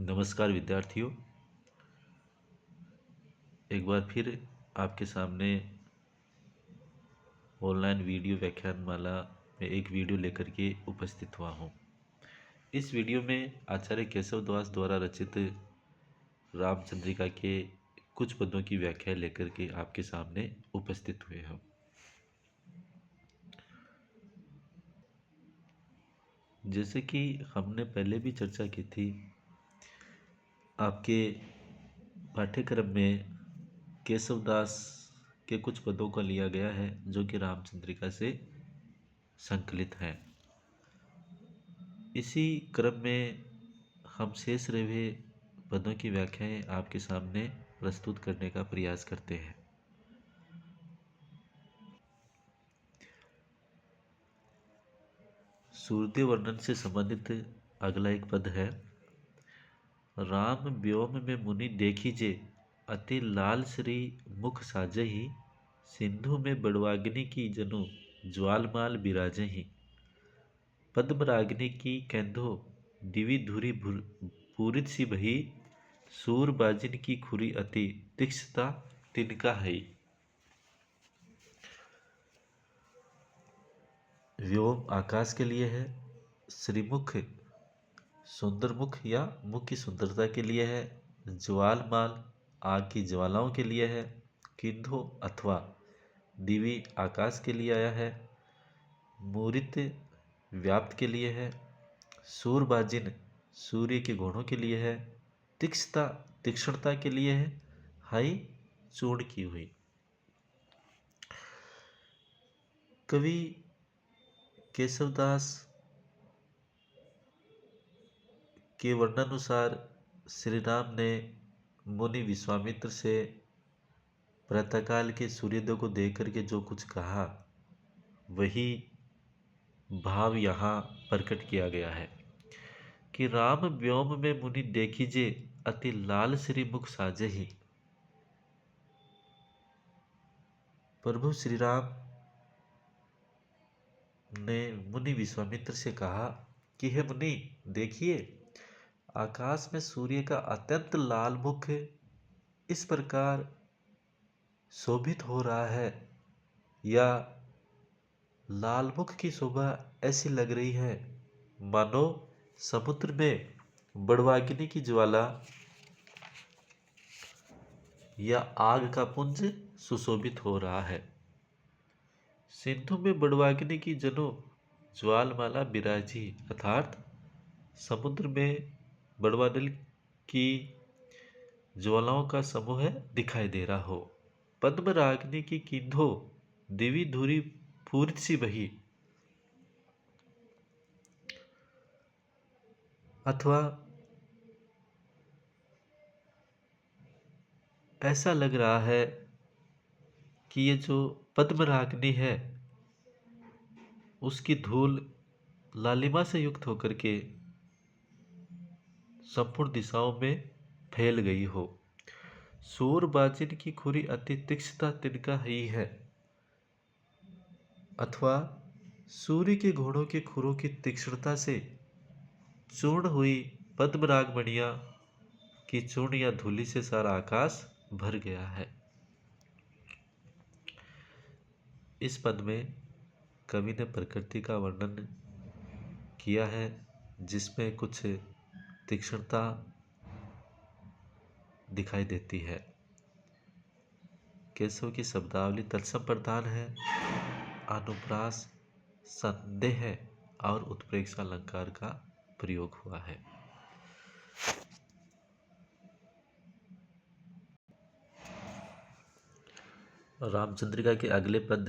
नमस्कार विद्यार्थियों। एक बार फिर आपके सामने ऑनलाइन वीडियो व्याख्यानमाला में एक वीडियो लेकर के उपस्थित हुआ हूँ। इस वीडियो में आचार्य केशव दास द्वारा रचित रामचंद्रिका के कुछ पदों की व्याख्या लेकर के आपके सामने उपस्थित हुए हैं। जैसे कि हमने पहले भी चर्चा की थी, आपके पाठ्यक्रम में केशवदास के कुछ पदों को लिया गया है जो कि रामचंद्रिका से संकलित हैं। इसी क्रम में हम शेष रहे हुए पदों की व्याख्याएं आपके सामने प्रस्तुत करने का प्रयास करते हैं। सूर्य वर्णन से संबंधित अगला एक पद है। राम व्योम में मुनि देखिजे, अति लाल श्री मुख साजहि। सिंधु में बड़वाग्नि की जनु, ज्वालमाल बिराजहि। पद्मराग्नि की कैंधो, दिवि धुरी पूरित सी भई। सूर बाजिन की खुरी अति, तीक्ष्णता तिनका हई। व्योम आकाश के लिए है, श्रीमुख सुंदर मुख या मुख की सुंदरता के लिए है, ज्वालमाल आग की ज्वालाओं के लिए है, किंधो अथवा दिवी आकाश के लिए आया है, मूरित व्याप्त के लिए है, सूरबाजिन सूर्य के घोड़ों के लिए है, तीक्ष्णता तीक्ष्णता के लिए है, हाई चूर्ण की हुई। कवि केशवदास के वर्णानुसार श्री राम ने मुनि विश्वामित्र से प्रातःकाल के सूर्योदय को देख करके जो कुछ कहा, वही भाव यहाँ प्रकट किया गया है कि राम व्योम में मुनि देखिजे, अति लाल श्री मुख साजहि। प्रभु श्री राम ने मुनि विश्वामित्र से कहा कि हे मुनि, देखिए आकाश में सूर्य का अत्यंत लाल मुख इस प्रकार शोभित हो रहा है, या लाल मुख की शोभा ऐसी लग रही है मानो समुद्र में बड़वाग्नि की ज्वाला या आग का पुंज सुशोभित हो रहा है। सिंधु में बड़वाग्नि की जनो ज्वालमाला बिराजी, अर्थात समुद्र में बड़वादल की ज्वालाओं का समूह दिखाई दे रहा हो। पद्मराग्नि की किंधो, दिवि धुरी पूरित सी बही, अथवा ऐसा लग रहा है कि ये जो पद्मराग्नि है उसकी धूल लालिमा से युक्त होकर के संपूर्ण दिशाओं में फैल गई हो। सूरबाजिन की खुरी अति तीक्ष्णता तिनका ही है, अथवा सूर्य के घोड़ों के खुरों की तीक्ष्णता से चूर्ण हुई पद्मराग मणिया की चूर्ण या धूलि से सारा आकाश भर गया है। इस पद में कवि ने प्रकृति का वर्णन किया है जिसमें कुछ तीक्ष्णता दिखाई देती है। केशव की शब्दावली तत्सम प्रधान है, अनुप्रास, संदेह और उत्प्रेक्षा अलंकार का प्रयोग हुआ है। रामचंद्रिका के अगले पद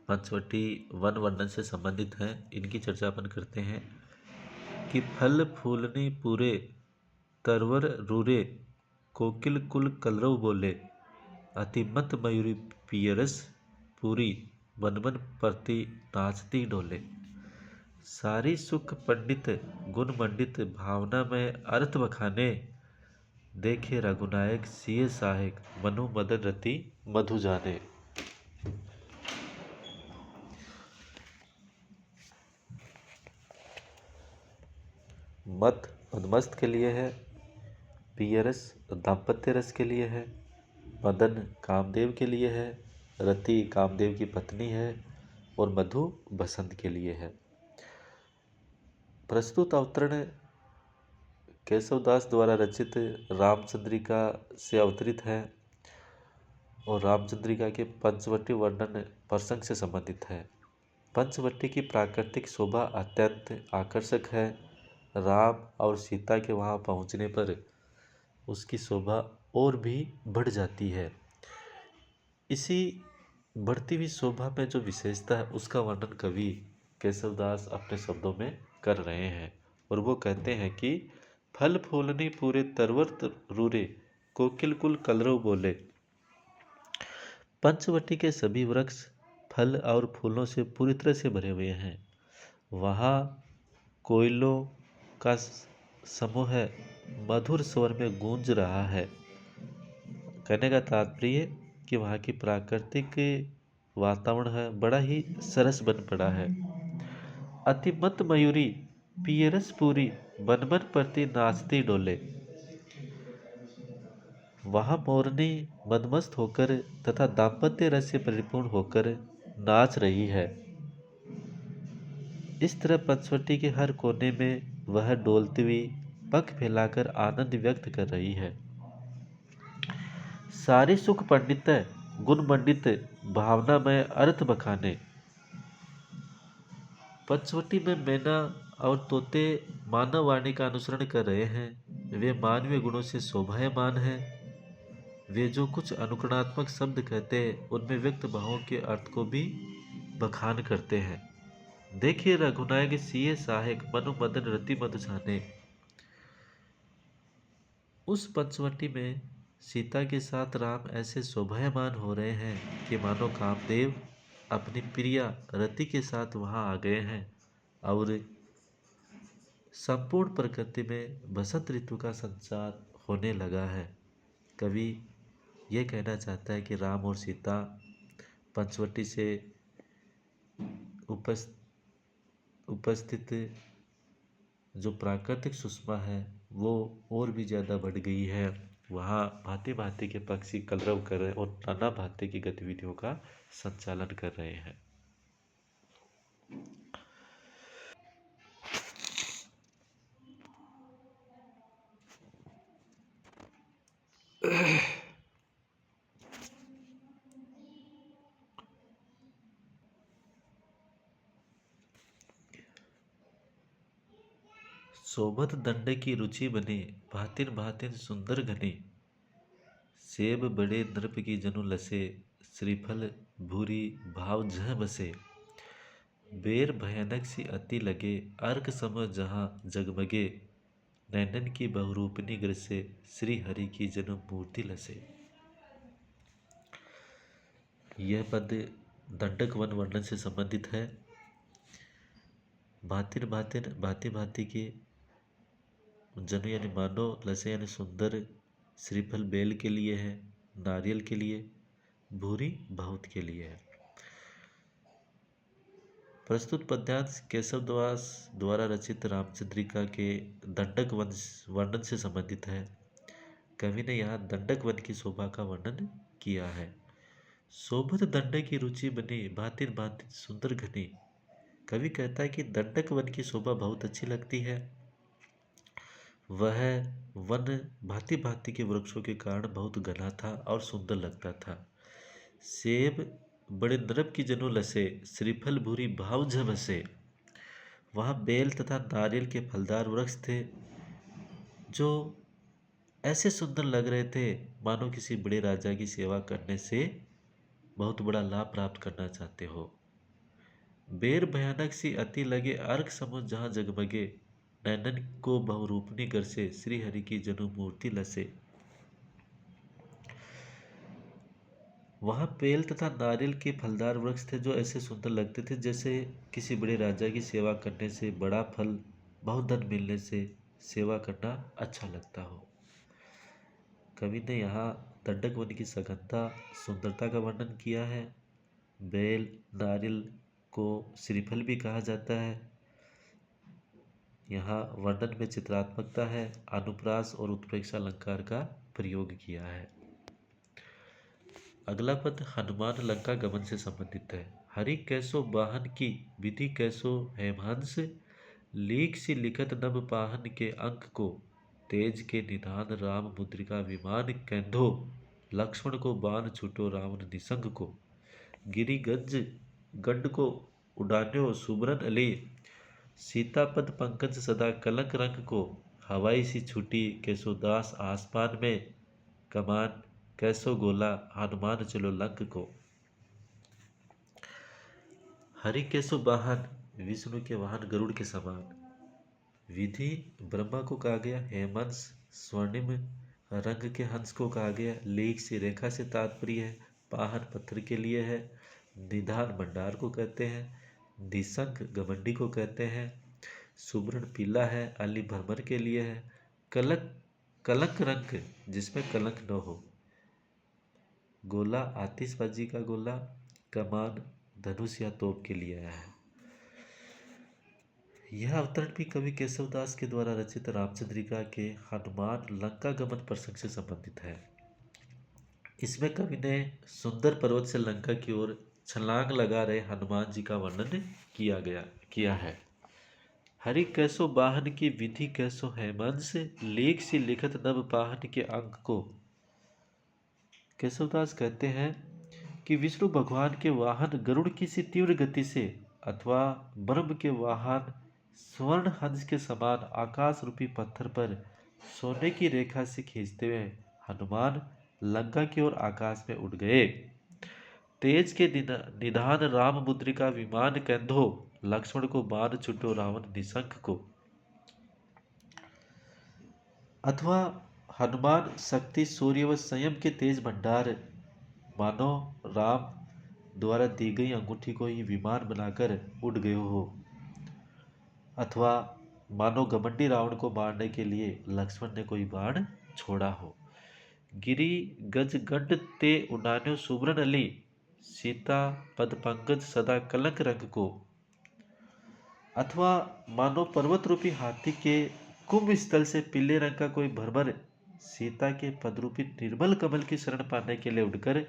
पंचवटी वन वर्णन से संबंधित हैं। इनकी चर्चा अपन करते हैं कि फल फूलनी पूरे, तरवर रूरे, कोकिल कुल कलरव बोले। अतिमत मयूरी पियरस पूरी, मनमन प्रति नाचती डोले। सारी सुख पंडित गुण मंडित, भावना में अर्थ बखाने। देखे रघुनायक सिय सहायक, मनु मदन रति मधु जाने। मत उन्मस्त के लिए है, पियरस दाम्पत्य रस के लिए है, मदन कामदेव के लिए है, रति कामदेव की पत्नी है और मधु बसंत के लिए है। प्रस्तुत अवतरण केशवदास द्वारा रचित रामचंद्रिका से अवतरित है और रामचंद्रिका के पंचवटी वर्णन प्रसंग से संबंधित है। पंचवटी की प्राकृतिक शोभा अत्यंत आकर्षक है। राम और सीता के वहाँ पहुँचने पर उसकी शोभा और भी बढ़ जाती है। इसी बढ़ती हुई शोभा में जो विशेषता है उसका वर्णन कवि केशवदास अपने शब्दों में कर रहे हैं और वो कहते हैं कि फल फूलनी पूरे तरवर रूरे, कोकिल कुल कलरव बोले। पंचवटी के सभी वृक्ष फल और फूलों से पूरी तरह से भरे हुए हैं। वहाँ कोयलों का समूह मधुर स्वर में गूंज रहा है। कहने का तात्पर्य कि वहाँ की प्राकृतिक वातावरण है बड़ा ही सरस बन पड़ा है। अतिमत मयूरी पियरस पूरी, बन बन प्रति नाचती डोले। वहाँ मोरनी मदमस्त होकर तथा दाम्पत्य रस से परिपूर्ण होकर नाच रही है। इस तरह पंचवटी के हर कोने में वह डोलती हुई पंख फैलाकर आनंद व्यक्त कर रही है। सारी सुख पंडित गुण मंडित, भावना में अर्थ बखाने। पंचवटी में मैना और तोते मानव वाणी का अनुसरण कर रहे हैं। वे मानवीय गुणों से शोभायमान हैं। वे जो कुछ अनुकरणात्मक शब्द कहते हैं उनमें व्यक्त भावों के अर्थ को भी बखान करते हैं। देखिए रघुनायक सिए सहायक, मनु मदन रति मधु छाने। उस पंचवटी में सीता के साथ राम ऐसे शोभायमान हो रहे हैं कि मानो कामदेव अपनी प्रिया रति के साथ वहां आ गए हैं और संपूर्ण प्रकृति में बसंत ऋतु का संचार होने लगा है। कवि यह कहना चाहता है कि राम और सीता पंचवटी से उपस्थित जो प्राकृतिक सुषमा है वो और भी ज़्यादा बढ़ गई है। वहाँ भांति भांति के पक्षी कलरव कर रहे हैं और नाना भांति की गतिविधियों का संचालन कर रहे हैं। शोभत दंड की रुचि बने, भातिन भातिन सुंदर घने। सेब बड़े नृप की जनु लसे, श्रीफल भूरी भाव जह बसे। बेर भयानक सी अति लगे, अर्क सम जहाँ जगमगे। नैनन की बहुरूपनी ग्रसे, श्री हरि की जन्म मूर्ति लसे। यह पद दंडक वन वर्णन से संबंधित है। भांति भांति के जनु यानी मानो, लसे यानी सुंदर, श्रीफल बेल के लिए है, नारियल के लिए, भूरी बहुत के लिए है। प्रस्तुत पद्यांश केशवदास द्वारा रचित रामचंद्रिका के दंडक वंश वर्णन से संबंधित है। कवि ने यहाँ दंडक वन की शोभा का वर्णन किया है। शोभत दंड की रुचि बनी, भांति भांति सुंदर घनी। कवि कहता है कि दंडक वन की शोभा बहुत अच्छी लगती है। वह वन भांति भांति के वृक्षों के कारण बहुत घना था और सुंदर लगता था। सेब बड़े नरब की जनु लसे, श्रीफल भूरी भाव झबसे। वहाँ बेल तथा नारियल के फलदार वृक्ष थे जो ऐसे सुंदर लग रहे थे मानो किसी बड़े राजा की सेवा करने से बहुत बड़ा लाभ प्राप्त करना चाहते हो। बेर भयानक सी अति लगे, अर्क समुझ जहाँ जगमगे। नैनन को बहुरूपनी कर से, श्री हरि की जनु मूर्ति लसे। वहाँ पेल तथा नारियल के फलदार वृक्ष थे जो ऐसे सुंदर लगते थे जैसे किसी बड़े राजा की सेवा करने से, बड़ा फल बहुत धन मिलने से सेवा करना अच्छा लगता हो। कवि ने यहाँ दंडक वन की सघनता, सुंदरता का वर्णन किया है। बेल नारियल को श्रीफल भी कहा जाता है। यहाँ वर्णन में चित्रात्मकता है, अनुप्रास और उत्प्रेक्षा अलंकार का प्रयोग किया है। अगला पद हनुमान लंका गमन से संबंधित है। हरि कैसो वाहन की विधि कैसो हेमहंस, लीक सी लिखत नभ पाहन के अंक को, तेज के निधान राम मुद्रिका विमान कैंधो, लक्ष्मण को बाण छूटो रावण निसंग को, गिरि गज गंड को उडान्यो सुबरन अली, सीतापद पंकज सदा कलंक रंग को, हवाई सी छूटी केसोदास आसमान में, कमान कैसो गोला हनुमान चलो लंक को। हरि कैसो वाहन, विष्णु के वाहन गरुड़ के समान। विधि ब्रह्मा को कहा गया, हेमंस स्वर्णिम रंग के हंस को कहा गया, लेख से रेखा से तात्पर्य है, पाहन पत्थर के लिए है, निधान भंडार को कहते हैं, निसंग घमंडी को कहते हैं, सुब्रण पीला है, अली भ्रमर के लिए है, कलक कलंक रंग जिसमें कलंक न हो, गोला आतिशबाजी का गोला, कमान धनुष या तोप के लिए आया है। यह अवतरण भी कवि केशवदास के द्वारा रचित रामचंद्रिका के हनुमान लंका गमन प्रसंग से संबंधित है। इसमें कवि ने सुंदर पर्वत से लंका की ओर छलांग लगा रहे हनुमान जी का वर्णन किया है। हरि कैसो वाहन की विधि कैसो हेमंस, लेख सी लिखत नभ पाहन के अंक को। केशवदास कहते हैं कि विष्णु भगवान के वाहन गरुड़ की सी तीव्र गति से अथवा ब्रह्म के वाहन स्वर्ण हंस के समान आकाश रूपी पत्थर पर सोने की रेखा से खींचते हुए हनुमान लंका की ओर आकाश में उड़ गए। तेज के निधान राम मुद्रिका विमान कंधो, लक्ष्मण को बाण छुटो रावण निशंक को। अथवा हनुमान शक्ति सूर्य व संयम के तेज भंडार मानो राम द्वारा दी गई अंगूठी को ही विमान बनाकर उड़ गए हो, अथवा मानो घमंडी रावण को मारने के लिए लक्ष्मण ने कोई बाण छोड़ा हो। गिरी गज गंड ते उडान्यो सुब्रन अली, सीता पद पंकज सदा कलंक रंग को। अथवा मानो पर्वत रूपी हाथी के कुंभ स्थल से पीले रंग का कोई भ्रमर सीता के पदरूपी निर्मल कमल की शरण पाने के लिए उड़कर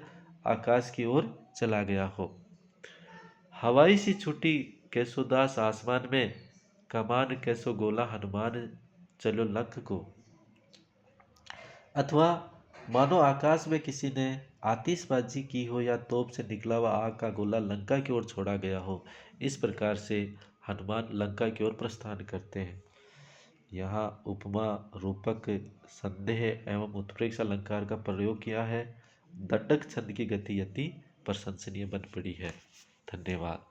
आकाश की ओर चला गया हो। हवाई सी छुट्टी कैसोदास आसमान में, कमान कैसो गोला हनुमान चलो लंक को। अथवा मानो आकाश में किसी ने आतिशबाजी की हो या तोप से निकला हुआ आग का गोला लंका की ओर छोड़ा गया हो। इस प्रकार से हनुमान लंका की ओर प्रस्थान करते हैं। यहाँ उपमा रूपक संदेह एवं उत्प्रेक्षा अलंकार का प्रयोग किया है। दंडक छंद की गति अति प्रशंसनीय बन पड़ी है। धन्यवाद।